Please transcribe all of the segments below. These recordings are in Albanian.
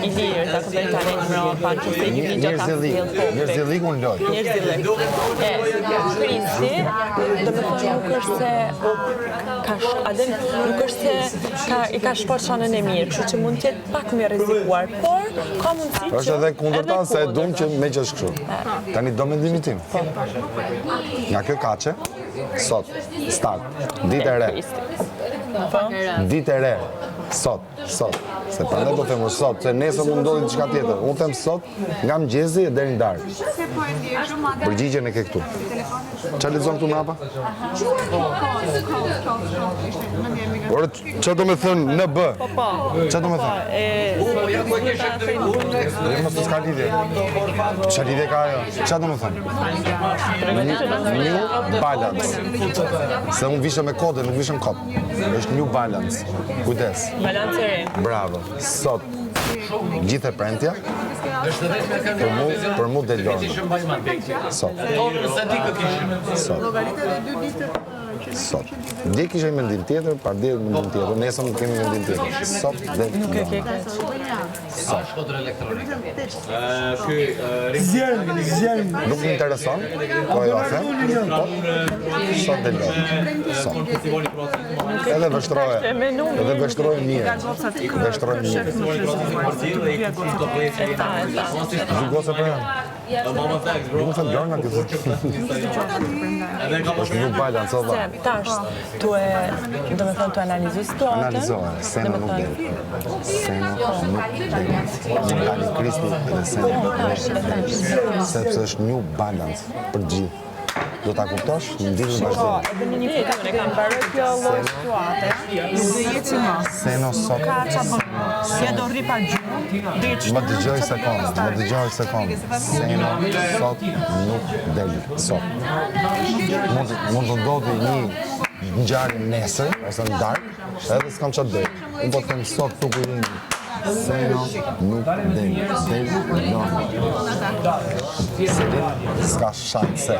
i lirë, ta këndoj talent në Europa, që se një një gjata Njerëzillik unë loj. Njerëzillik. Kristi, do me thonë nuk është se nuk është se i ka shport shanën e mirë, kështu që mund t'jetë pak më rrezikuar, por ka mundësi që është edhe kundërta se e dum që me që është kështu. Tani do mendimin tim. Nga kjo kaçe, sot, start, ditë e re. Ditë e re, sot. Se prandaj do them sot, se nesër mund ndodhi diçka tjetër. Unë them sot, nga mëngjesi deri në darkë. Përgjigjen e ke këtu. Çfarë lexon këtu mrapa? Ora, çfarë do të thënë në B? Çfarë do të thënë? Jo, mos s'ka lidhje. Çfarë lidhje ka ajo? Çfarë do të thënë? New balance. Se unë visha me kodë, nuk visha në kop. Është new balance. Kujdes. Balancë e re. Bravo. Sot gjithë e prentja për mu del lorë. Sot. Dje kishe mendim tjetër, par dje mendim tjetër, nesër nuk kemi mendim tjetër. Sot dhe lorë. Nuk më intereson, po e ofem, sot dhe lorë. Edhe vështroje mirë. Zhugose për janë. Nuk më thëmë gjërë nga këtë. është një balance, o dha. Tash, do me thënë të analizu situatën. Analizohe, sena nuk del. Sena nuk del. Nuk dali Kristi dhe sena nuk del. Sepse është një balance për gjithë. Do ta kuptosh, në ditën e vazhdimit. Edhe në një fitë, ne kam parë kjo lloj situate. Nuk do jetë më. Seno sot. Ka çfarë bën? Se do rri pa gjuhë. Më dëgjoj sekondë. Seno sot nuk del. Sot. Mund të ndodhi një ngjarje nesër ose në darkë, edhe s'kam çfarë del. Unë po them sot këtu ku jemi. Seno nuk del. Selin s'ka shanse.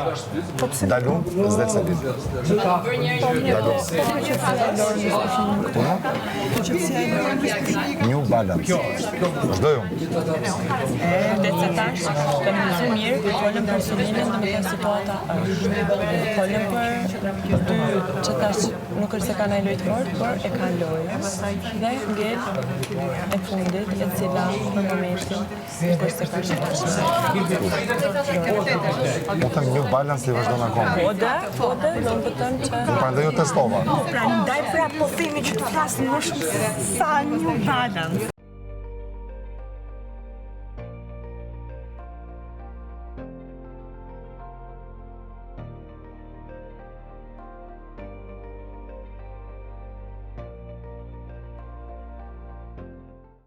Dalun, s'del Selin. New balance. Vazhdoj unë. Dhe se tash, të më nëzë mirë, folëm për Selinin dhe me të situata është. Folëm për dy që tash nuk është se ka nëjë lojtë fort, por e ka lojë. Dhe ngell e fundit, e cila në momentin nuk është se ka shqitash. Po them një balans i vazhdon akoma. Po dhe, do më pëtëm që... Prandaj jo testova. Pra, ndaj pra po themi që të flasim më shumë sa një balans.